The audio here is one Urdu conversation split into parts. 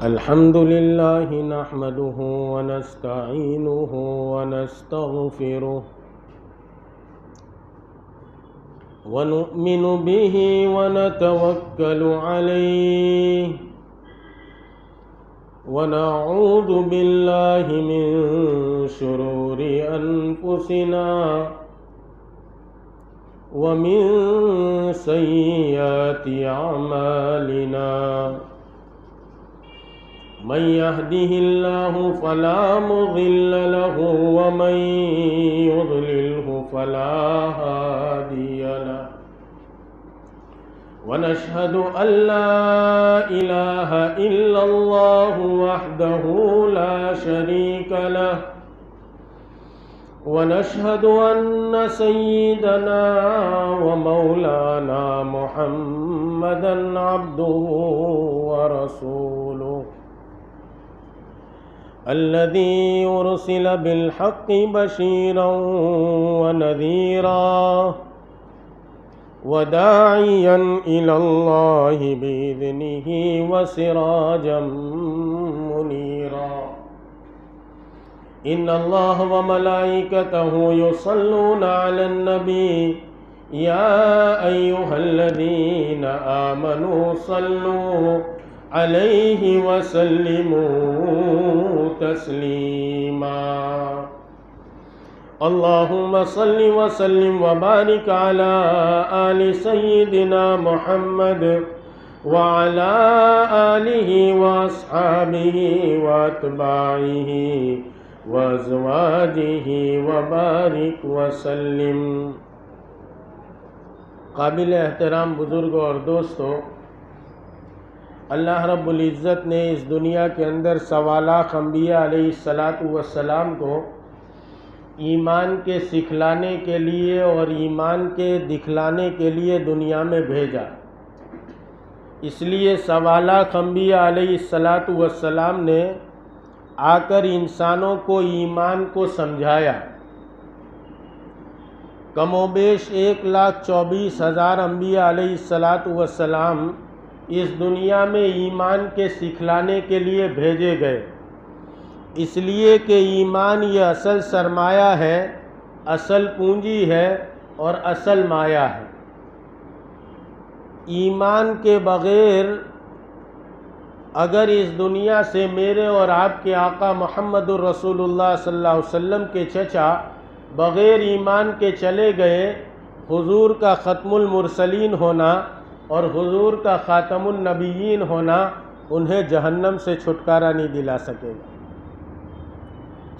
الحمد لله نحمده ونستعينه ونستغفره ونؤمن به ونتوكل عليه ونعوذ بالله من شرور أنفسنا ومن سيئات أعمالنا من يهده الله فلا مضل له ومن يضلله فلا هادي له ونشهد أن لا إله إلا الله وحده لا شريك له ونشهد أن سيدنا ومولانا محمدا عبده ورسوله الذي أرسل بالحق بشيرا ونذيرا وداعيا إلى الله بإذنه وسراجا منيرا إن الله وملائكته يصلون على النبي يا أيها الذين آمنوا صلوا عليه وسلموا تسليما اللهم صل وسلم وبارك على آل سيدنا محمد وعلى آله وأصحابه وأتباعه وأزواجه وبارك وسلم۔ قابل احترام بزرگوں اور دوستوں، اللہ رب العزت نے اس دنیا کے اندر سوا لاکھ انبیاء علیہ السلام کو ایمان کے سکھلانے کے لیے اور ایمان کے دکھلانے کے لیے دنیا میں بھیجا۔ اس لیے سوا لاکھ انبیاء علیہ السلام نے آ کر انسانوں کو ایمان کو سمجھایا۔ کم و بیش 1,24,000 انبیاء علیہ السلام اس دنیا میں ایمان کے سکھلانے کے لیے بھیجے گئے، اس لیے کہ ایمان یہ اصل سرمایہ ہے، اصل پونجی ہے اور اصل مایہ ہے۔ ایمان کے بغیر اگر اس دنیا سے میرے اور آپ کے آقا محمد الرسول اللہ صلی اللہ علیہ وسلم کے چچا بغیر ایمان کے چلے گئے، حضور کا ختم المرسلین ہونا اور حضور کا خاتم النبیین ہونا انہیں جہنم سے چھٹکارا نہیں دلا سکے گا۔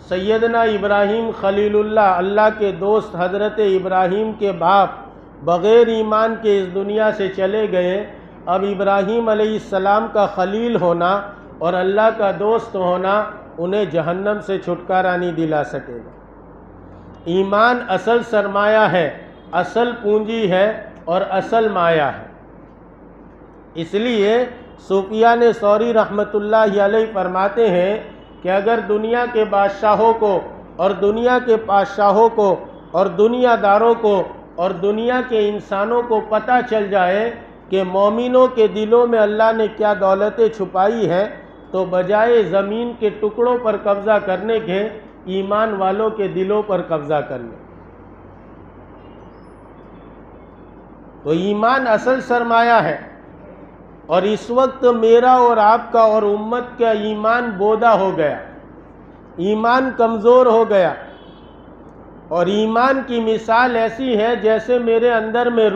سیدنا ابراہیم خلیل اللہ، اللہ کے دوست حضرت ابراہیم کے باپ بغیر ایمان کے اس دنیا سے چلے گئے۔ اب ابراہیم علیہ السلام کا خلیل ہونا اور اللہ کا دوست ہونا انہیں جہنم سے چھٹکارا نہیں دلا سکے گا۔ ایمان اصل سرمایہ ہے، اصل پونجی ہے اور اصل مایہ ہے۔ اس لیے سفیان ثوری رحمۃ اللہ علیہ فرماتے ہیں کہ اگر دنیا کے بادشاہوں کو اور دنیا کے بادشاہوں کو اور دنیا داروں کو اور دنیا کے انسانوں کو پتہ چل جائے کہ مومنوں کے دلوں میں اللہ نے کیا دولتیں چھپائی ہیں، تو بجائے زمین کے ٹکڑوں پر قبضہ کرنے کے ایمان والوں کے دلوں پر قبضہ کر لیں۔ تو ایمان اصل سرمایہ ہے، اور اس وقت میرا اور آپ کا اور امت کا ایمان بودا ہو گیا، ایمان کمزور ہو گیا۔ اور ایمان کی مثال ایسی ہے جیسے میرے اندر میں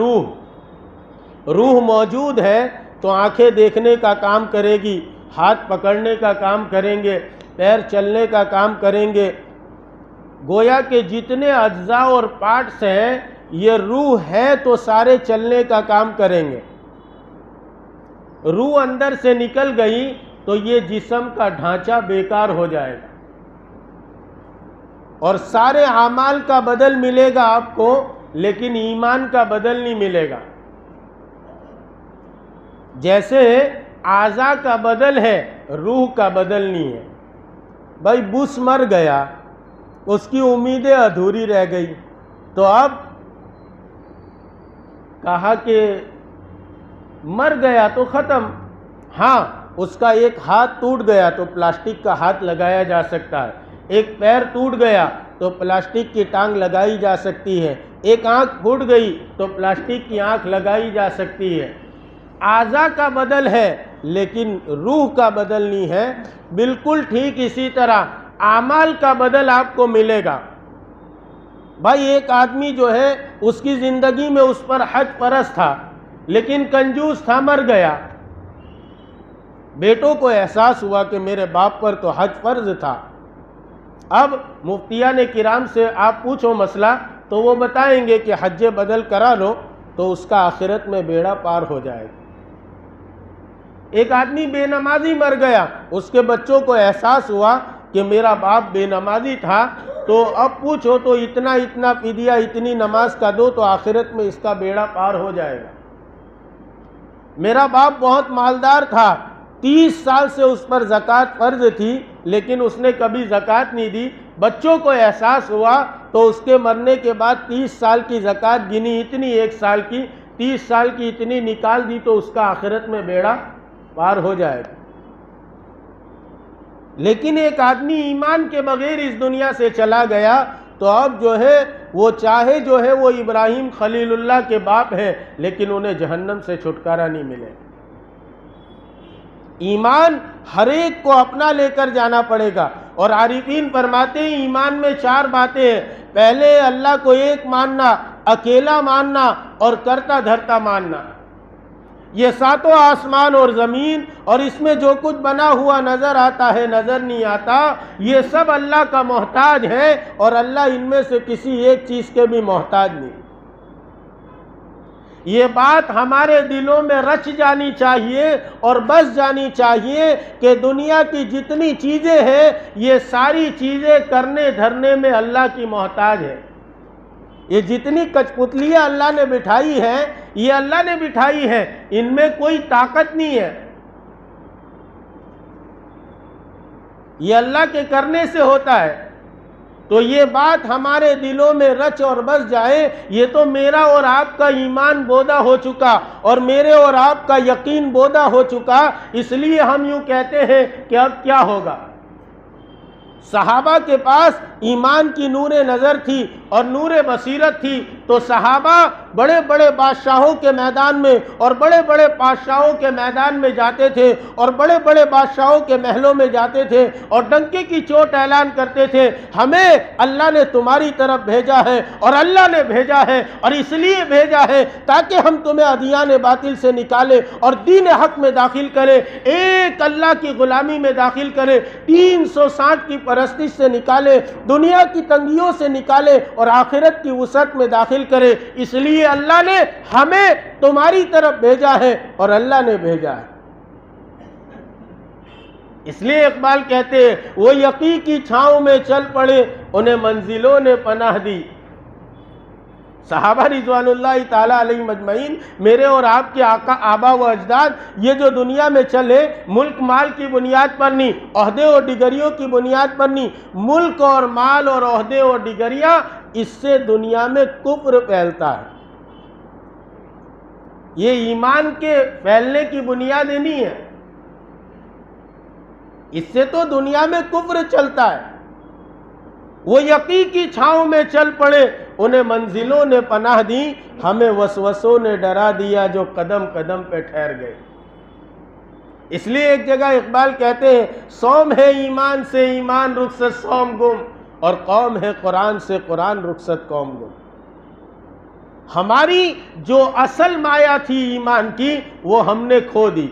روح موجود ہے تو آنکھیں دیکھنے کا کام کرے گی، ہاتھ پکڑنے کا کام کریں گے، پیر چلنے کا کام کریں گے۔ گویا کہ جتنے اجزاء اور پارٹس ہیں یہ روح ہے تو سارے چلنے کا کام کریں گے۔ روح اندر سے نکل گئی تو یہ جسم کا ڈھانچہ بیکار ہو جائے گا، اور سارے اعمال کا بدل ملے گا آپ کو، لیکن ایمان کا بدل نہیں ملے گا۔ جیسے اعضاء کا بدل ہے، روح کا بدل نہیں ہے۔ بھائی بش مر گیا، اس کی امیدیں ادھوری رہ گئی، تو اب کہا کہ مر گیا تو ختم، ہاں اس کا ایک ہاتھ ٹوٹ گیا تو پلاسٹک کا ہاتھ لگایا جا سکتا ہے، ایک پیر ٹوٹ گیا تو پلاسٹک کی ٹانگ لگائی جا سکتی ہے، ایک آنکھ پھوٹ گئی تو پلاسٹک کی آنکھ لگائی جا سکتی ہے۔ اعضاء کا بدل ہے لیکن روح کا بدل نہیں ہے۔ بالکل ٹھیک اسی طرح اعمال کا بدل آپ کو ملے گا۔ بھائی ایک آدمی جو ہے اس کی زندگی میں اس پر حج فرض تھا لیکن کنجوس تھا، مر گیا۔ بیٹوں کو احساس ہوا کہ میرے باپ پر تو حج فرض تھا۔ اب مفتیان کرام سے آپ پوچھو مسئلہ تو وہ بتائیں گے کہ حج بدل کرا لو تو اس کا آخرت میں بیڑا پار ہو جائے گا۔ ایک آدمی بے نمازی مر گیا، اس کے بچوں کو احساس ہوا کہ میرا باپ بے نمازی تھا، تو اب پوچھو تو اتنا فدیہ اتنی نماز کا دو تو آخرت میں اس کا بیڑا پار ہو جائے گا۔ میرا باپ بہت مالدار تھا، 30 سال سے اس پر زکوٰۃ فرض تھی لیکن اس نے کبھی زکوٰۃ نہیں دی۔ بچوں کو احساس ہوا تو اس کے مرنے کے بعد 30 سال کی زکوٰۃ گنی، اتنی 1 سال کی، 30 سال کی اتنی نکال دی تو اس کا آخرت میں بیڑا پار ہو جائے گا۔ لیکن ایک آدمی ایمان کے بغیر اس دنیا سے چلا گیا تو اب جو ہے وہ چاہے جو ہے وہ ابراہیم خلیل اللہ کے باپ ہے لیکن انہیں جہنم سے چھٹکارا نہیں ملے۔ ایمان ہر ایک کو اپنا لے کر جانا پڑے گا، اور عارفین فرماتے ہیں ایمان میں 4 باتیں ہیں۔ پہلے اللہ کو ایک ماننا، اکیلا ماننا اور کرتا دھرتا ماننا۔ یہ 7 آسمان اور زمین اور اس میں جو کچھ بنا ہوا نظر آتا ہے نظر نہیں آتا، یہ سب اللہ کا محتاج ہے اور اللہ ان میں سے کسی ایک چیز کے بھی محتاج نہیں۔ یہ بات ہمارے دلوں میں رچ جانی چاہیے اور بس جانی چاہیے کہ دنیا کی جتنی چیزیں ہیں یہ ساری چیزیں کرنے دھرنے میں اللہ کی محتاج ہے۔ یہ جتنی کچپتلیاں اللہ نے بٹھائی ہیں یہ اللہ نے بٹھائی ہیں، ان میں کوئی طاقت نہیں ہے، یہ اللہ کے کرنے سے ہوتا ہے۔ تو یہ بات ہمارے دلوں میں رچ اور بس جائے، یہ تو میرا اور آپ کا ایمان بودا ہو چکا اور میرے اور آپ کا یقین بودا ہو چکا، اس لیے ہم یوں کہتے ہیں کہ اب کیا ہوگا۔ صحابہ کے پاس ایمان کی نور نظر تھی اور نور بصیرت تھی، تو صحابہ بڑے بڑے بادشاہوں کے میدان میں اور بڑے بڑے بادشاہوں کے میدان میں جاتے تھے اور بڑے بڑے بادشاہوں کے محلوں میں جاتے تھے اور ڈنکے کی چوٹ اعلان کرتے تھے، ہمیں اللہ نے تمہاری طرف بھیجا ہے اور اللہ نے بھیجا ہے اور اس لیے بھیجا ہے تاکہ ہم تمہیں ادیان باطل سے نکالے اور دین حق میں داخل کرے، ایک اللہ کی غلامی میں داخل کرے، 360 کی پرستش سے نکالے، دنیا کی تنگیوں سے نکالے اور آخرت کی وسعت میں داخل کرے۔ اس لیے اللہ نے ہمیں تمہاری طرف بھیجا ہے اور اللہ نے بھیجا ہے۔ اس لیے اقبال کہتے ہیں وہ یقین کی چھاؤں میں چل پڑے انہیں منزلوں نے پناہ دی۔ صحابہ رضوان اللہ تعالیٰ علیہ مجمعین، میرے اور آپ کے آقا آبا و اجداد، یہ جو دنیا میں چلے ملک مال کی بنیاد پر نہیں، عہدے اور ڈگریوں کی بنیاد پر نہیں، ملک اور مال اور عہدے اور ڈگریاں، اس سے دنیا میں کفر پھیلتا ہے۔ یہ ایمان کے پھیلنے کی بنیاد نہیں ہے، اس سے تو دنیا میں کفر چلتا ہے۔ وہ یقین کی چھاؤں میں چل پڑے انہیں منزلوں نے پناہ دی، ہمیں وسوسوں نے ڈرا دیا جو قدم قدم پہ ٹھہر گئے۔ اس لیے ایک جگہ اقبال کہتے ہیں سوم ہے ایمان سے ایمان رخصت سوم گم، اور قوم ہے قرآن سے قرآن رخصت قوم گم۔ ہماری جو اصل مایا تھی ایمان کی وہ ہم نے کھو دی۔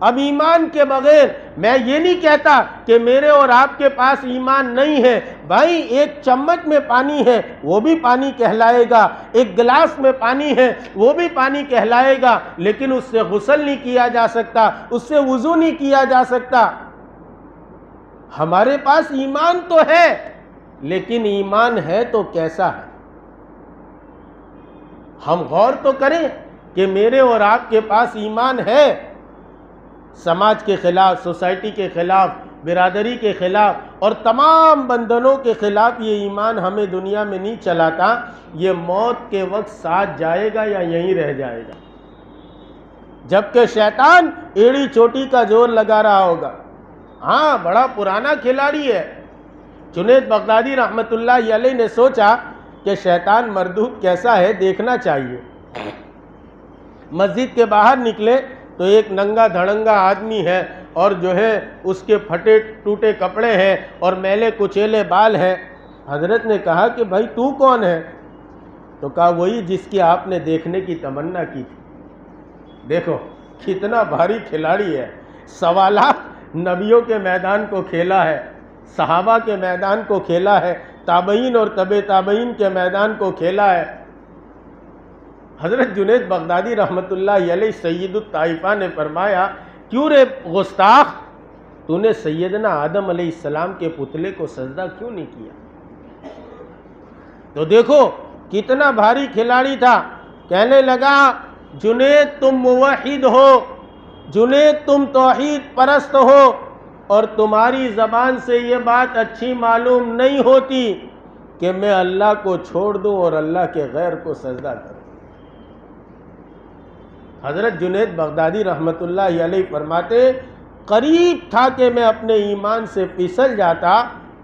اب ایمان کے بغیر میں یہ نہیں کہتا کہ میرے اور آپ کے پاس ایمان نہیں ہے، بھائی ایک چمچ میں پانی ہے وہ بھی پانی کہلائے گا، ایک گلاس میں پانی ہے وہ بھی پانی کہلائے گا، لیکن اس سے غسل نہیں کیا جا سکتا، اس سے وضو نہیں کیا جا سکتا۔ ہمارے پاس ایمان تو ہے لیکن ایمان ہے تو کیسا ہے؟ ہم غور تو کریں کہ میرے اور آپ کے پاس ایمان ہے، سماج کے خلاف، سوسائٹی کے خلاف، برادری کے خلاف اور تمام بندنوں کے خلاف یہ ایمان ہمیں دنیا میں نہیں چلاتا، یہ موت کے وقت ساتھ جائے گا یا یہیں رہ جائے گا؟ جبکہ شیطان ایڑی چوٹی کا زور لگا رہا ہوگا۔ ہاں، بڑا پرانا کھلاڑی ہے۔ جنید بغدادی رحمت اللہ علیہ نے سوچا کہ شیطان مردود کیسا ہے دیکھنا چاہیے۔ مسجد کے باہر نکلے تو ایک ننگا دھڑنگا آدمی ہے اور جو ہے اس کے پھٹے ٹوٹے کپڑے ہیں اور میلے کچیلے بال ہیں۔ حضرت نے کہا کہ بھائی تو کون ہے؟ تو کہا وہی جس کی آپ نے دیکھنے کی تمنا کی تھی۔ دیکھو کتنا بھاری کھلاڑی ہے، سوالات نبیوں کے میدان کو کھیلا ہے، صحابہ کے میدان کو کھیلا ہے، تابعین اور تبع تابعین کے میدان کو کھیلا ہے۔ حضرت جنید بغدادی رحمت اللہ علیہ سید الطائفہ نے فرمایا، کیوں رے گستاخ، تو نے سیدنا آدم علیہ السلام کے پتلے کو سجدہ کیوں نہیں کیا؟ تو دیکھو کتنا بھاری کھلاڑی تھا۔ کہنے لگا جنید تم موحد ہو، جنید تم توحید پرست ہو، اور تمہاری زبان سے یہ بات اچھی معلوم نہیں ہوتی کہ میں اللہ کو چھوڑ دوں اور اللہ کے غیر کو سجدہ کروں۔ حضرت جنید بغدادی رحمت اللہ علیہ فرماتے، قریب تھا کہ میں اپنے ایمان سے پھسل جاتا،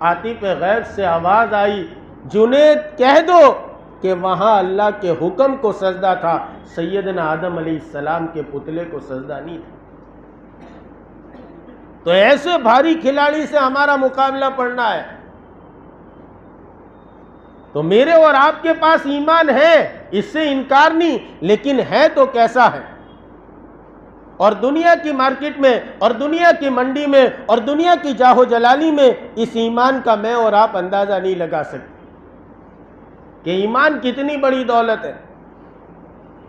عاطف غیب سے آواز آئی، جنید کہہ دو کہ وہاں اللہ کے حکم کو سجدہ تھا، سیدنا آدم علیہ السلام کے پتلے کو سجدہ نہیں تھا۔ تو ایسے بھاری کھلاڑی سے ہمارا مقابلہ پڑنا ہے۔ تو میرے اور آپ کے پاس ایمان ہے، اس سے انکار نہیں، لیکن ہے تو کیسا ہے؟ اور دنیا کی مارکیٹ میں اور دنیا کی منڈی میں اور دنیا کی جاہو جلالی میں اس ایمان کا میں اور آپ اندازہ نہیں لگا سکتے کہ ایمان کتنی بڑی دولت ہے۔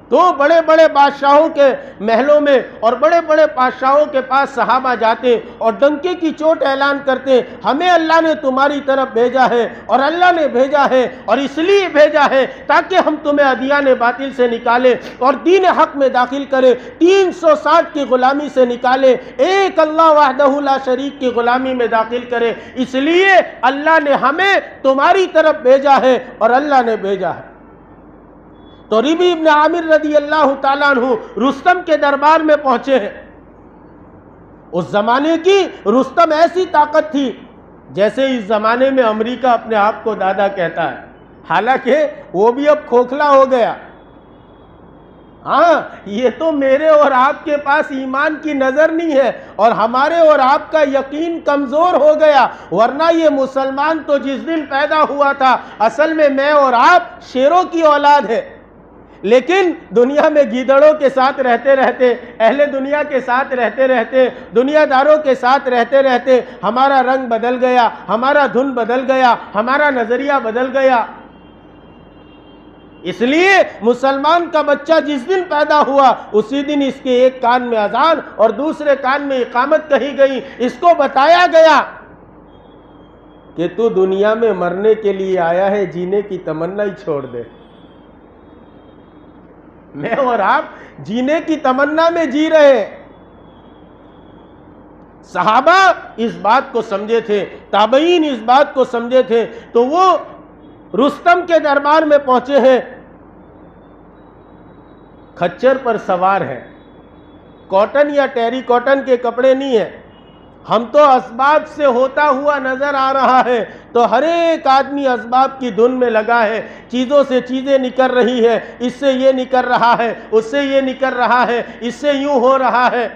تو بڑے بڑے بادشاہوں کے محلوں میں اور بڑے بڑے بادشاہوں کے پاس صحابہ جاتے اور ڈنکے کی چوٹ اعلان کرتے، ہمیں اللہ نے تمہاری طرف بھیجا ہے، اور اللہ نے بھیجا ہے اور اس لیے بھیجا ہے تاکہ ہم تمہیں ادیان باطل سے نکالے اور دین حق میں داخل کرے، 360 کی غلامی سے نکالے، ایک اللہ وحدہ لا شریک کی غلامی میں داخل کرے، اس لیے اللہ نے ہمیں تمہاری طرف بھیجا ہے اور اللہ نے بھیجا ہے۔ تو ربی ابن عامر رضی اللہ تعالیٰ عنہ رستم کے دربار میں پہنچے ہیں۔ اس زمانے کی رستم ایسی طاقت تھی جیسے اس زمانے میں امریکہ اپنے آپ کو دادا کہتا ہے، حالانکہ وہ بھی اب کھوکھلا ہو گیا۔ ہاں، یہ تو میرے اور آپ کے پاس ایمان کی نظر نہیں ہے اور ہمارے اور آپ کا یقین کمزور ہو گیا، ورنہ یہ مسلمان تو جس دن پیدا ہوا تھا اصل میں میں اور آپ شیروں کی اولاد ہے، لیکن دنیا میں گیدڑوں کے ساتھ رہتے رہتے، اہل دنیا کے ساتھ رہتے رہتے، دنیا داروں کے ساتھ رہتے رہتے ہمارا رنگ بدل گیا، ہمارا دھن بدل گیا، ہمارا نظریہ بدل گیا۔ اس لیے مسلمان کا بچہ جس دن پیدا ہوا اسی دن اس کے ایک کان میں اذان اور دوسرے کان میں اقامت کہی گئی، اس کو بتایا گیا کہ تو دنیا میں مرنے کے لیے آیا ہے، جینے کی تمنا ہی چھوڑ دے۔ میں اور آپ جینے کی تمنا میں جی رہے ہیں۔ صحابہ اس بات کو سمجھے تھے، تابعین اس بات کو سمجھے تھے، تو وہ رستم کے دربار میں پہنچے ہیں، کھچر پر سوار ہیں، کاٹن یا ٹیری کاٹن کے کپڑے نہیں ہیں، ہم تو اسباب سے ہوتا ہوا نظر آ رہا ہے، تو ہر ایک آدمی اسباب کی دھن میں لگا ہے، چیزوں سے چیزیں نکل رہی ہے، اس سے یہ نکل رہا ہے، اس سے یہ نکل رہا ہے، اس سے یوں ہو رہا ہے۔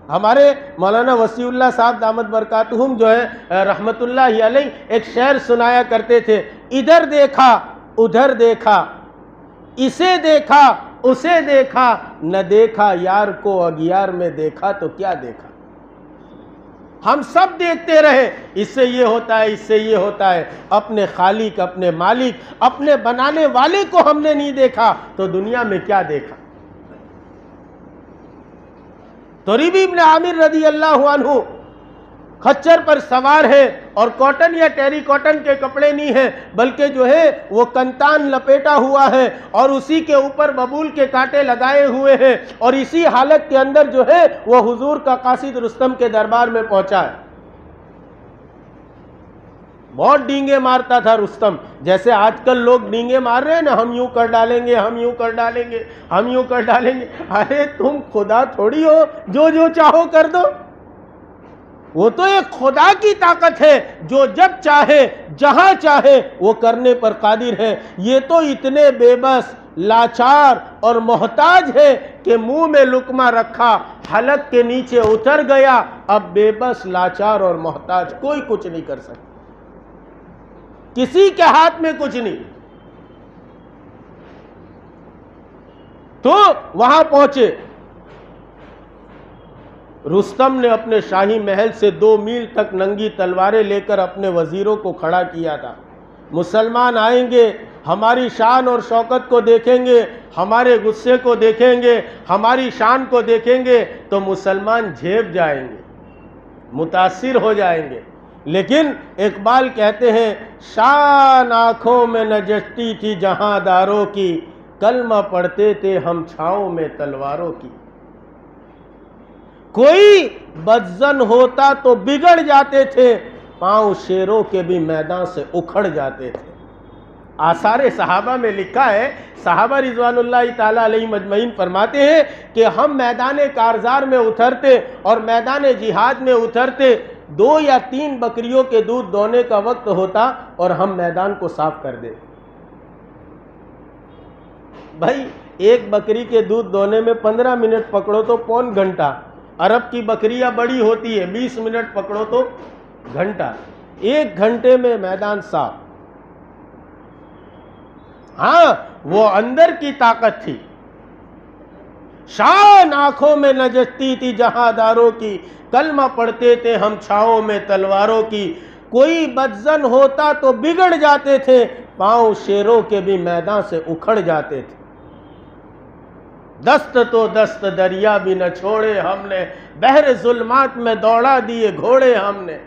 ہمارے مولانا وسیع اللہ صاحب دامت برکاتہم جو ہے رحمت اللہ علیہ ایک شعر سنایا کرتے تھے، ادھر دیکھا ادھر دیکھا، اسے دیکھا اسے دیکھا، نہ دیکھا یار کو اغیار میں دیکھا تو کیا دیکھا۔ ہم سب دیکھتے رہے، اس سے یہ ہوتا ہے، اس سے یہ ہوتا ہے، اپنے خالق، اپنے مالک، اپنے بنانے والے کو ہم نے نہیں دیکھا تو دنیا میں کیا دیکھا۔ تو ربی ابن عامر رضی اللہ عنہ کھچر پر سوار ہے اور کاٹن یا ٹیری کاٹن کے کپڑے نہیں ہیں، بلکہ جو ہے وہ کنتان لپیٹا ہوا ہے اور اسی کے اوپر ببول کے کانٹے لگائے ہوئے ہیں، اور اسی حالت کے اندر جو ہے وہ حضور کا قاصد رستم کے دربار میں پہنچا ہے۔ بہت ڈینگے مارتا تھا رستم، جیسے آج کل لوگ ڈینگے مار رہے ہیں نا، ہم یوں کر ڈالیں گے، ہم یوں کر ڈالیں گے، ہم یوں کر ڈالیں گے۔ ارے تم خدا تھوڑی ہو جو جو چاہو کر دو، وہ تو ایک خدا کی طاقت ہے جو جب چاہے جہاں چاہے وہ کرنے پر قادر ہے۔ یہ تو اتنے بے بس، لاچار اور محتاج ہے کہ منہ میں لقمہ رکھا، حلق کے نیچے اتر گیا، اب بے بس، لاچار اور محتاج، کوئی کچھ نہیں کر سکتا، کسی کے ہاتھ میں کچھ نہیں۔ تو وہاں پہنچے، رستم نے اپنے شاہی محل سے 2 میل تک ننگی تلواریں لے کر اپنے وزیروں کو کھڑا کیا تھا۔ مسلمان آئیں گے، ہماری شان اور شوکت کو دیکھیں گے، ہمارے غصے کو دیکھیں گے، ہماری شان کو دیکھیں گے تو مسلمان جھیپ جائیں گے، متاثر ہو جائیں گے۔ لیکن اقبال کہتے ہیں، شان آنکھوں میں نجستی تھی جہاں داروں کی، کلمہ پڑھتے تھے ہم چھاؤں میں تلواروں کی۔ کوئی بدظن ہوتا تو بگڑ جاتے تھے، پاؤں شیروں کے بھی میدان سے اکھڑ جاتے تھے۔ آثار صحابہ میں لکھا ہے، صحابہ رضوان اللہ تعالیٰ علیہ مجمعین فرماتے ہیں کہ ہم میدان کارزار میں اترتے اور میدان جہاد میں اترتے، 2 یا 3 بکریوں کے دودھ دونے کا وقت ہوتا اور ہم میدان کو صاف کر دیں۔ بھائی ایک بکری کے دودھ دونے میں 15 منٹ پکڑو تو پون گھنٹہ، عرب کی بکریاں بڑی ہوتی ہے، 20 منٹ پکڑو تو گھنٹہ، 1 گھنٹے میں میدان صاف۔ ہاں وہ اندر کی طاقت تھی، شان آنکھوں میں نجستی تھی جہاں داروں کی، کلمہ پڑھتے تھے ہم چھاؤں میں تلواروں کی۔ کوئی بدظن ہوتا تو بگڑ جاتے تھے، پاؤں شیروں کے بھی میدان سے اکھڑ جاتے تھے۔ دست تو دست دریا بھی نہ چھوڑے ہم نے، بحر ظلمات میں دوڑا دیے گھوڑے ہم نے۔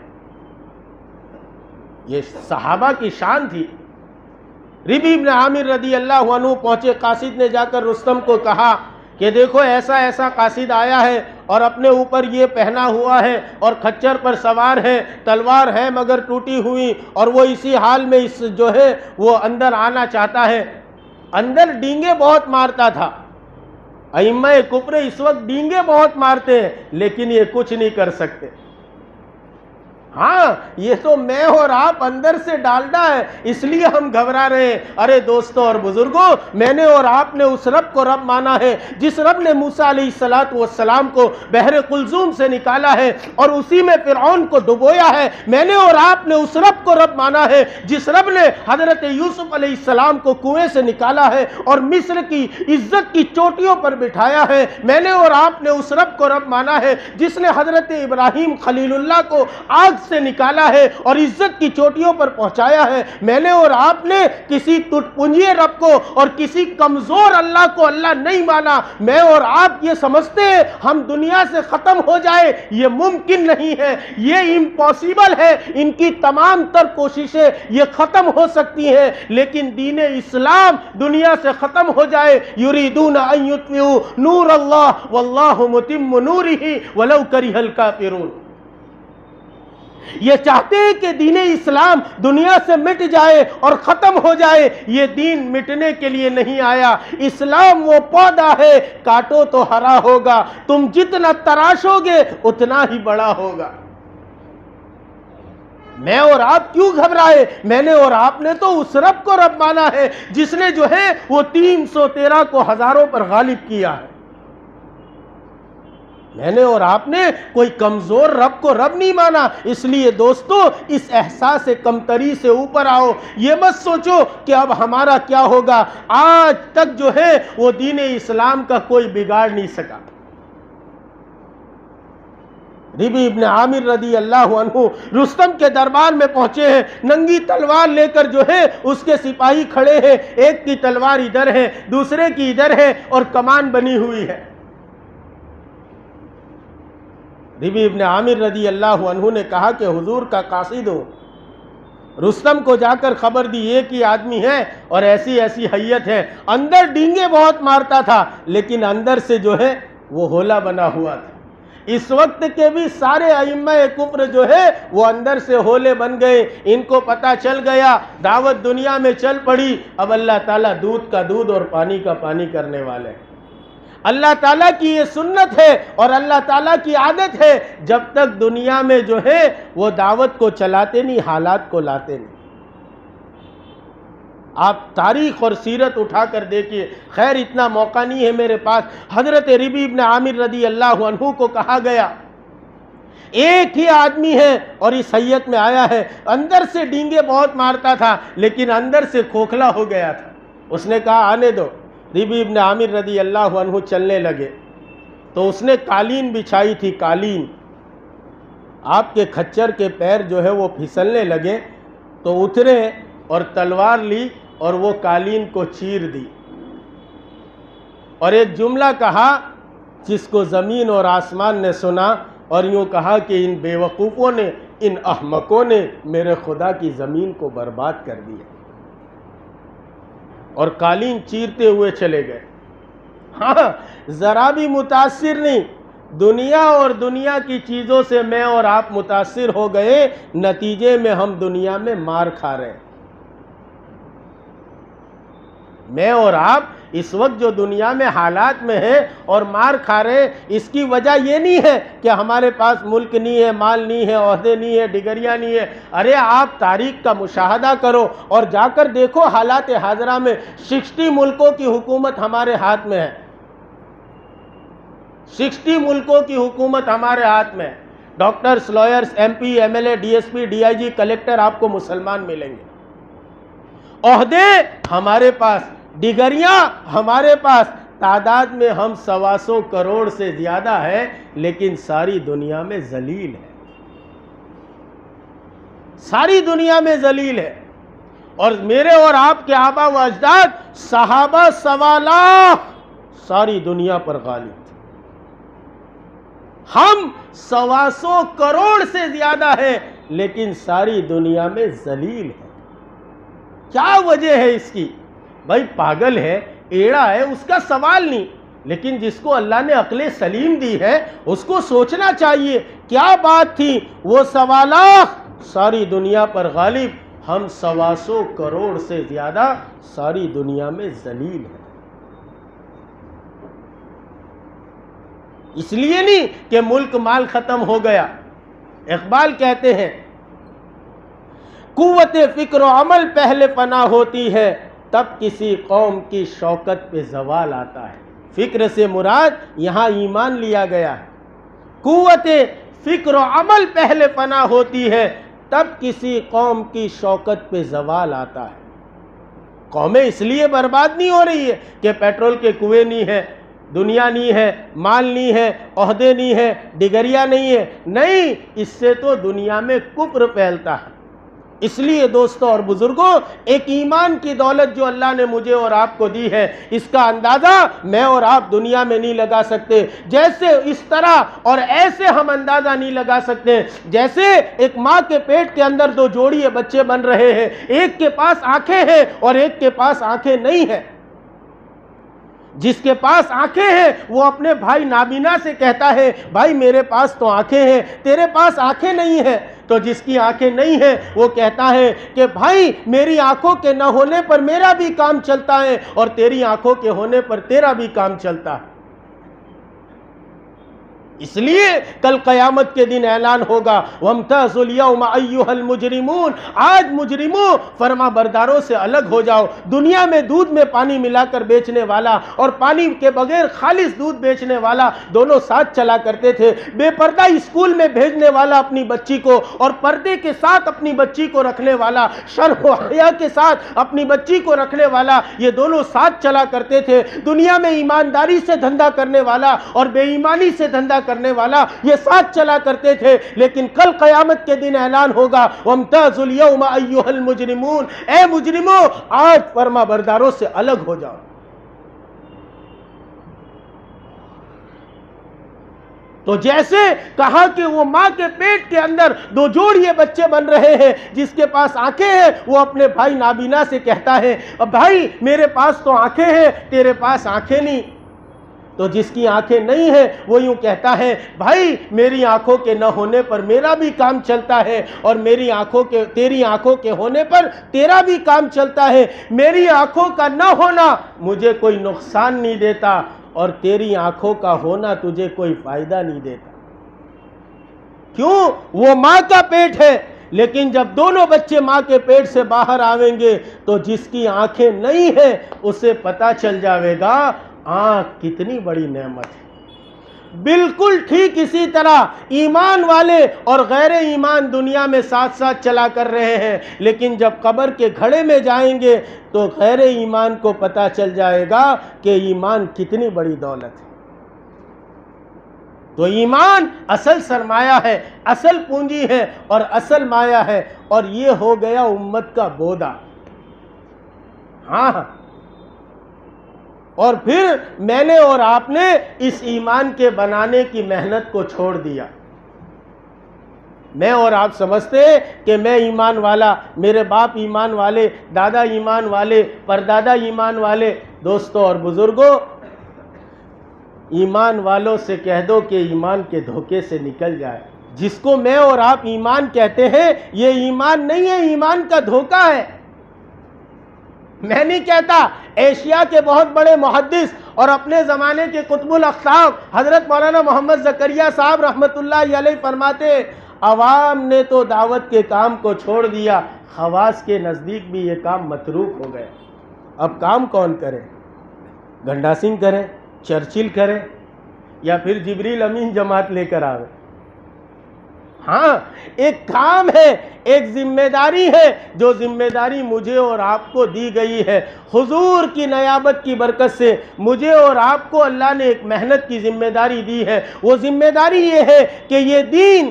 یہ صحابہ کی شان تھی۔ ربی بن عامر رضی اللہ عنہ پہنچے، قاصد نے جا کر رستم کو کہا کہ دیکھو ایسا ایسا قاصد آیا ہے اور اپنے اوپر یہ پہنا ہوا ہے اور کھچر پر سوار ہے، تلوار ہے مگر ٹوٹی ہوئی، اور وہ اسی حال میں جو ہے وہ اندر آنا چاہتا ہے۔ اندر ڈینگے بہت مارتا تھا، ائمہ کفر اس وقت ڈینگے بہت مارتے ہیں لیکن یہ کچھ نہیں کر سکتے۔ ہاں یہ تو میں اور آپ اندر سے ڈالڈا ہے، اس لیے ہم گھبرا رہے ہیں۔ ارے دوستوں اور بزرگوں، میں نے اور آپ نے اس رب کو رب مانا ہے جس رب نے موسیٰ علیہ السلام کو بحر قلزوم سے نکالا ہے اور اسی میں فرعون کو ڈبویا ہے۔ میں نے اور آپ نے اس رب کو رب مانا ہے جس رب نے حضرت یوسف علیہ السلام کو کنویں سے نکالا ہے اور مصر کی عزت کی چوٹیوں پر بٹھایا ہے۔ میں نے اور آپ نے اس رب کو رب مانا ہے جس نے حضرت ابراہیم خلیل اللہ کو آگ سے نکالا ہے اور عزت کی چوٹیوں پر پہنچایا ہے۔ میں نے اور آپ نے کسی ٹٹ پنجی رب کو اور کسی کمزور اللہ کو اللہ نہیں مانا۔ میں اور آپ یہ سمجھتے ہیں ہم دنیا سے ختم ہو جائے، یہ ممکن نہیں ہے، یہ امپاسبل ہے۔ ان کی تمام تر کوششیں یہ ختم ہو سکتی ہیں لیکن دین اسلام دنیا سے ختم ہو جائے، یریدون ان یطفئوا نور اللہ واللہ متم نورہ ولو کرہ الکافرون۔ یہ چاہتے ہیں کہ دین اسلام دنیا سے مٹ جائے اور ختم ہو جائے۔ یہ دین مٹنے کے لیے نہیں آیا۔ اسلام وہ پودا ہے، کاٹو تو ہرا ہوگا، تم جتنا تراشو گے اتنا ہی بڑا ہوگا۔ میں اور آپ کیوں گھبرائے؟ میں نے اور آپ نے تو اس رب کو رب مانا ہے جس نے جو ہے وہ 313 کو ہزاروں پر غالب کیا ہے۔ میں نے اور آپ نے کوئی کمزور رب کو رب نہیں مانا۔ اس لیے دوستو اس احساس کمتری سے اوپر آؤ، یہ مت سوچو کہ اب ہمارا کیا ہوگا۔ آج تک جو ہے وہ دین اسلام کا کوئی بگاڑ نہیں سکا۔ ربی ابن عامر رضی اللہ عنہ رستم کے دربار میں پہنچے ہیں، ننگی تلوار لے کر جو ہے اس کے سپاہی کھڑے ہیں، ایک کی تلوار ادھر ہے دوسرے کی ادھر ہے اور کمان بنی ہوئی ہے۔ ربی ابن عامر رضی اللہ عنہ نے کہا کہ حضور کا قاصد ہوں۔ رستم کو جا کر خبر دی ایک ہی آدمی ہے اور ایسی ایسی حیت ہے، اندر ڈینگے بہت مارتا تھا لیکن اندر سے جو ہے وہ ہولا بنا ہوا تھا۔ اس وقت کے بھی سارے ائمہ کفر جو ہے وہ اندر سے ہولے بن گئے، ان کو پتہ چل گیا، دعوت دنیا میں چل پڑی، اب اللہ تعالیٰ دودھ کا دودھ اور پانی کا پانی کرنے والے ہیں۔ اللہ تعالیٰ کی یہ سنت ہے اور اللہ تعالیٰ کی عادت ہے، جب تک دنیا میں جو ہے وہ دعوت کو چلاتے نہیں، حالات کو لاتے نہیں۔ آپ تاریخ اور سیرت اٹھا کر دیکھیے، خیر اتنا موقع نہیں ہے میرے پاس۔ حضرت ربیع بن عامر رضی اللہ عنہ کو کہا گیا، ایک ہی آدمی ہے اور اس حیت میں آیا ہے، اندر سے ڈینگے بہت مارتا تھا لیکن اندر سے کھوکھلا ہو گیا تھا۔ اس نے کہا آنے دو۔ ربیع بن عامر رضی اللہ عنہ چلنے لگے تو اس نے قالین بچھائی تھی، قالین، آپ کے کھچر کے پیر جو ہے وہ پھسلنے لگے تو اترے اور تلوار لی اور وہ قالین کو چیر دی اور ایک جملہ کہا جس کو زمین اور آسمان نے سنا اور یوں کہا کہ ان بے وقوفوں نے، ان احمقوں نے میرے خدا کی زمین کو برباد کر دیا، اور قالین چیرتے ہوئے چلے گئے۔ ہاں ذرا بھی متاثر نہیں، دنیا اور دنیا کی چیزوں سے میں اور آپ متاثر ہو گئے، نتیجے میں ہم دنیا میں مار کھا رہے ہیں۔ میں اور آپ اس وقت جو دنیا میں حالات میں ہیں اور مار کھا رہے ہیں، اس کی وجہ یہ نہیں ہے کہ ہمارے پاس ملک نہیں ہے، مال نہیں ہے، عہدے نہیں ہے، ڈگریاں نہیں ہے۔ ارے آپ تاریخ کا مشاہدہ کرو اور جا کر دیکھو حالات حاضرہ میں 60 ملکوں کی حکومت ہمارے ہاتھ میں ہے، 60 ملکوں کی حکومت ہمارے ہاتھ میں ہے۔ Doctors, lawyers, MP, MLA, DSP, DIG, collector آپ کو مسلمان ملیں گے، عہدے ہمارے پاس، ڈگریاں ہمارے پاس، تعداد میں ہم 125 کروڑ سے زیادہ ہے لیکن ساری دنیا میں ذلیل ہے، ساری دنیا میں ذلیل ہے۔ اور میرے اور آپ کے آبا و اجداد صحابہ 1.25 لاکھ ساری دنیا پر غالب تھے، ہم 125 کروڑ سے زیادہ ہے لیکن ساری دنیا میں ذلیل ہے۔ کیا وجہ ہے اس کی؟ بھائی پاگل ہے، ایڑا ہے، اس کا سوال نہیں، لیکن جس کو اللہ نے عقل سلیم دی ہے اس کو سوچنا چاہیے کیا بات تھی۔ وہ 1.25 لاکھ ساری دنیا پر غالب، ہم 125 کروڑ سے زیادہ ساری دنیا میں ذلیل ہیں۔ اس لیے نہیں کہ ملک مال ختم ہو گیا۔ اقبال کہتے ہیں قوت فکر و عمل پہلے فنا ہوتی ہے، تب کسی قوم کی شوکت پہ زوال آتا ہے۔ فکر سے مراد یہاں ایمان لیا گیا ہے۔ قوت فکر و عمل پہلے فنا ہوتی ہے، تب کسی قوم کی شوکت پہ زوال آتا ہے۔ قومیں اس لیے برباد نہیں ہو رہی ہے کہ پیٹرول کے کنویں نہیں ہے، دنیا نہیں ہے، مال نہیں ہے، عہدے نہیں ہے، ڈگریاں نہیں ہے، نہیں، اس سے تو دنیا میں کفر پھیلتا ہے۔ اس لیے دوستوں اور بزرگوں، ایک ایمان کی دولت جو اللہ نے مجھے اور آپ کو دی ہے، اس کا اندازہ میں اور آپ دنیا میں نہیں لگا سکتے۔ جیسے اس طرح اور ایسے ہم اندازہ نہیں لگا سکتے جیسے ایک ماں کے پیٹ کے اندر 2 جوڑی بچے بن رہے ہیں، ایک کے پاس آنکھیں ہیں اور ایک کے پاس آنکھیں نہیں ہیں۔ جس کے پاس آنکھیں ہیں وہ اپنے بھائی نابینا سے کہتا ہے بھائی میرے پاس تو آنکھیں ہیں، تیرے پاس آنکھیں نہیں ہیں۔ تو جس کی آنکھیں نہیں ہیں وہ کہتا ہے کہ بھائی میری آنکھوں کے نہ ہونے پر میرا بھی کام چلتا ہے اور تیری آنکھوں کے ہونے پر تیرا بھی کام چلتا ہے۔ اس لیے کل قیامت کے دن اعلان ہوگا وَامْتَازُوا الْيَوْمَ أَيُّهَا الْمُجْرِمُونَ، آج مجرموں فرما برداروں سے الگ ہو جاؤ۔ دنیا میں دودھ میں پانی ملا کر بیچنے والا اور پانی کے بغیر خالص دودھ بیچنے والا دونوں ساتھ چلا کرتے تھے۔ بے پردہ اسکول میں بھیجنے والا اپنی بچی کو اور پردے کے ساتھ اپنی بچی کو رکھنے والا، شرف و حیا کے ساتھ اپنی بچی کو رکھنے والا، یہ دونوں ساتھ چلا کرتے تھے۔ دنیا میں ایمانداری سے دھندا کرنے والا اور بے ایمانی سے دھندا کرنے والا یہ ساتھ چلا کرتے تھے، لیکن کل قیامت کے دن اعلان ہوگا وَامْتَازُوا الْيَوْمَ أَيُّهَا الْمُجْرِمُونَ، اے مجرموں آج فرما برداروں سے الگ ہو جاؤ۔ تو جیسے کہا کہ وہ ماں کے پیٹ کے اندر 2 جوڑے بچے بن رہے ہیں، جس کے پاس آنکھیں ہیں وہ اپنے بھائی نابینا سے کہتا ہے بھائی میرے پاس تو آنکھیں ہیں، تیرے پاس آنکھیں نہیں۔ تو جس کی آنکھیں نہیں ہیں وہ یوں کہتا ہے بھائی میری آنکھوں کے نہ ہونے پر میرا بھی کام چلتا ہے، اور تیری آنکھوں کے ہونے پر تیرا بھی کام چلتا ہے۔ میری آنکھوں کا نہ ہونا مجھے کوئی نقصان نہیں دیتا، اور تیری آنکھوں کا ہونا تجھے کوئی فائدہ نہیں دیتا۔ کیوں؟ وہ ماں کا پیٹ ہے، لیکن جب دونوں بچے ماں کے پیٹ سے باہر آویں گے تو جس کی آنکھیں نہیں ہیں اسے پتہ چل جاوے گا آنکھ کتنی بڑی نعمت ہے۔ بالکل ٹھیک اسی طرح ایمان والے اور غیر ایمان دنیا میں ساتھ ساتھ چلا کر رہے ہیں، لیکن جب قبر کے گھڑے میں جائیں گے تو غیر ایمان کو پتہ چل جائے گا کہ ایمان کتنی بڑی دولت ہے۔ تو ایمان اصل سرمایہ ہے، اصل پونجی ہے اور اصل مایہ ہے، اور یہ ہو گیا امت کا بودا۔ ہاں، اور پھر میں نے اور آپ نے اس ایمان کے بنانے کی محنت کو چھوڑ دیا۔ میں اور آپ سمجھتے کہ میں ایمان والا، میرے باپ ایمان والے، دادا ایمان والے، پردادا ایمان والے۔ دوستوں اور بزرگوں، ایمان والوں سے کہہ دو کہ ایمان کے دھوکے سے نکل جائے۔ جس کو میں اور آپ ایمان کہتے ہیں یہ ایمان نہیں ہے، ایمان کا دھوکہ ہے۔ میں نہیں کہتا، ایشیا کے بہت بڑے محدث اور اپنے زمانے کے قطب الاقطاب حضرت مولانا محمد زکریا صاحب رحمۃ اللہ علیہ فرماتے، عوام نے تو دعوت کے کام کو چھوڑ دیا، خواص کے نزدیک بھی یہ کام متروک ہو گیا۔ اب کام کون کرے؟ گنڈا سنگھ کرے، چرچل کرے، یا پھر جبریل امین جماعت لے کر آوے؟ ہاں، ایک کام ہے، ایک ذمہ داری ہے، جو ذمہ داری مجھے اور آپ کو دی گئی ہے۔ حضور کی نیابت کی برکت سے مجھے اور آپ کو اللہ نے ایک محنت کی ذمہ داری دی ہے۔ وہ ذمہ داری یہ ہے کہ یہ دین،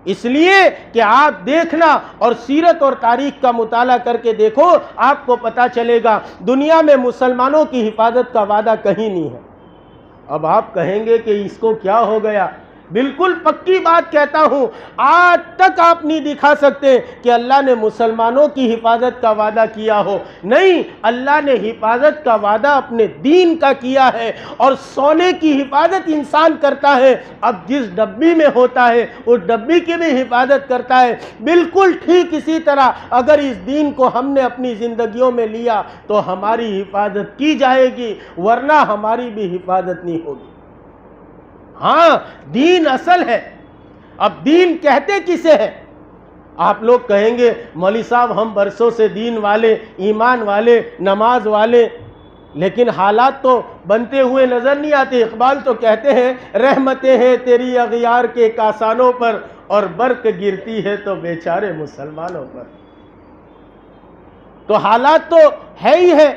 اس لیے کہ آپ دیکھنا اور سیرت اور تاریخ کا مطالعہ کر کے دیکھو، آپ کو پتہ چلے گا دنیا میں مسلمانوں کی حفاظت کا وعدہ کہیں نہیں ہے۔ اب آپ کہیں گے کہ اس کو کیا ہو گیا؟ بالکل پکی بات کہتا ہوں، آج تک آپ نہیں دکھا سکتے کہ اللہ نے مسلمانوں کی حفاظت کا وعدہ کیا ہو۔ نہیں، اللہ نے حفاظت کا وعدہ اپنے دین کا کیا ہے، اور سونے کی حفاظت انسان کرتا ہے۔ اب جس ڈبی میں ہوتا ہے اس ڈبی کی بھی حفاظت کرتا ہے۔ بالکل ٹھیک اسی طرح اگر اس دین کو ہم نے اپنی زندگیوں میں لیا تو ہماری حفاظت کی جائے گی، ورنہ ہماری بھی حفاظت نہیں ہوگی۔ ہاں، دین اصل ہے۔ اب دین کہتے کسے ہے؟ آپ لوگ کہیں گے مولوی صاحب ہم برسوں سے دین والے، ایمان والے، نماز والے، لیکن حالات تو بنتے ہوئے نظر نہیں آتے۔ اقبال تو کہتے ہیں رحمتیں ہیں تیری اغیار کے کاسانوں پر، اور برق گرتی ہے تو بیچارے مسلمانوں پر۔ تو حالات تو ہے ہی ہے۔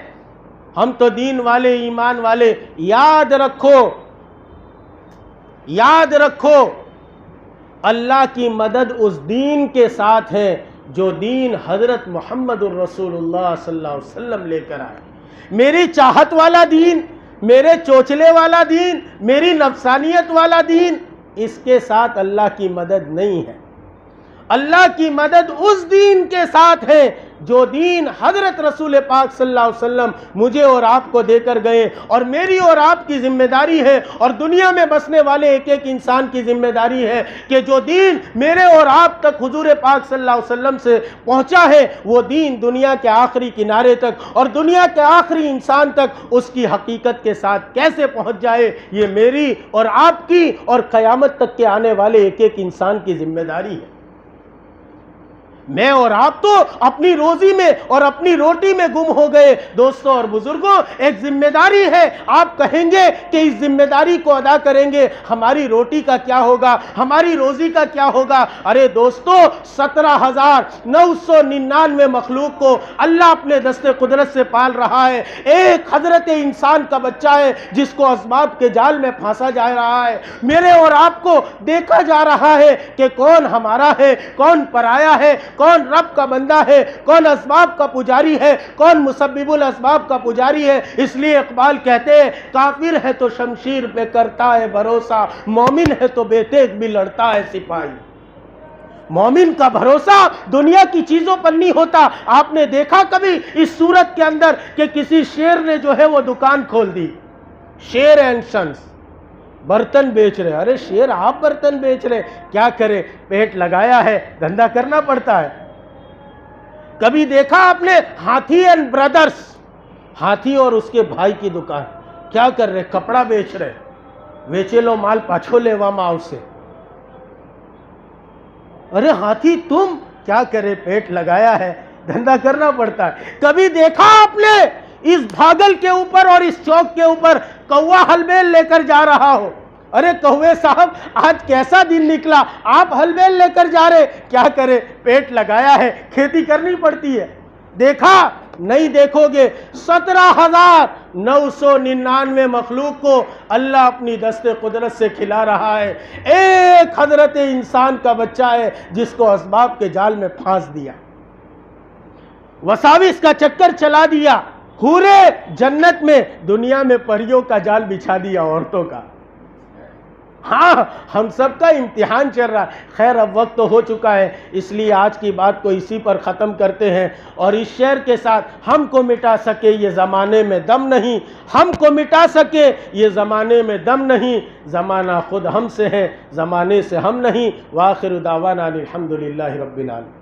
ہم تو دین والے، ایمان والے۔ یاد رکھو اللہ کی مدد اس دین کے ساتھ ہے جو دین حضرت محمد الرسول اللہ صلی اللہ علیہ وسلم لے کر آئے۔ میری چاہت والا دین، میرے چوچلے والا دین، میری نفسانیت والا دین، اس کے ساتھ اللہ کی مدد نہیں ہے۔ اللہ کی مدد اس دین کے ساتھ ہے جو دین حضرت رسول پاک صلی اللہ علیہ وسلم مجھے اور آپ کو دے کر گئے، اور میری اور آپ کی ذمہ داری ہے، اور دنیا میں بسنے والے ایک ایک انسان کی ذمہ داری ہے کہ جو دین میرے اور آپ تک حضور پاک صلی اللہ علیہ وسلم سے پہنچا ہے، وہ دین دنیا کے آخری کنارے تک اور دنیا کے آخری انسان تک اس کی حقیقت کے ساتھ کیسے پہنچ جائے، یہ میری اور آپ کی اور قیامت تک کے آنے والے ایک ایک انسان کی ذمہ داری ہے۔ میں اور آپ تو اپنی روزی میں اور اپنی روٹی میں گم ہو گئے۔ دوستوں اور بزرگوں، ایک ذمہ داری ہے۔ آپ کہیں گے کہ اس ذمہ داری کو ادا کریں گے، ہماری روٹی کا کیا ہوگا، ہماری روزی کا کیا ہوگا؟ ارے دوستوں، 17,999 مخلوق کو اللہ اپنے دست قدرت سے پال رہا ہے۔ ایک حضرت انسان کا بچہ ہے جس کو اسباب کے جال میں پھانسا جا رہا ہے۔ میرے اور آپ کو دیکھا جا رہا ہے کہ کون ہمارا ہے، کون پرایا ہے، کون رب کا بندہ ہے، کون اسباب کا پجاری ہے، کون مسبب الاسباب کا پجاری ہے۔ اس لیے اقبال کہتے ہیں کافر ہے تو شمشیر پہ کرتا ہے بھروسہ، مومن ہے تو بے تیغ بھی لڑتا ہے سپاہی۔ مومن کا بھروسہ دنیا کی چیزوں پر نہیں ہوتا۔ آپ نے دیکھا کبھی اس صورت کے اندر کہ کسی شیر نے جو ہے وہ دکان کھول دی، شیر اینڈ سنس، برتن بیچ رہے. ارے شیر آپ برتن بیچ رہے, کیا کرے, پیٹ لگایا ہے, دھندا کرنا پڑتا ہے. کبھی دیکھا آپ نے ہاتھی اینڈ برادرز, ہاتھی اور اس کے بھائی کی دکان, کیا کر رہے, کپڑا بیچ رہے, ویچے لو مال پاچھو لے واما اسے. ارے ہاتھی تم, کیا کرے, پیٹ لگایا ہے, دھندا کرنا پڑتا ہے. کبھی دیکھا آپ نے اس بھاگل کے اوپر اور اس چوک کے اوپر کوا ہل بیل لے کر جا رہا ہو, ارے کوے صاحب آج کیسا دن نکلا, آپ ہل بیل لے کر جا رہے, کیا کرے, پیٹ لگایا ہے, کھیتی کرنی پڑتی ہے. دیکھا نہیں دیکھو گے 17,999 مخلوق کو اللہ اپنی دست قدرت سے کھلا رہا ہے. ایک حضرت انسان کا بچہ ہے جس کو اسباب کے جال میں پھانس دیا, وساوس کا چکر چلا دیا, پورے جنت میں دنیا میں پریوں کا جال بچھا دیا عورتوں کا. ہاں ہم سب کا امتحان چل رہا ہے. خیر اب وقت تو ہو چکا ہے, اس لیے آج کی بات کو اسی پر ختم کرتے ہیں, اور اس شعر کے ساتھ ہم کو مٹا سکے یہ زمانے میں دم نہیں, ہم کو مٹا سکے یہ زمانے میں دم نہیں, زمانہ خود ہم سے ہے, زمانے سے ہم نہیں. وآخر دعوانا الحمدللہ رب العالمین.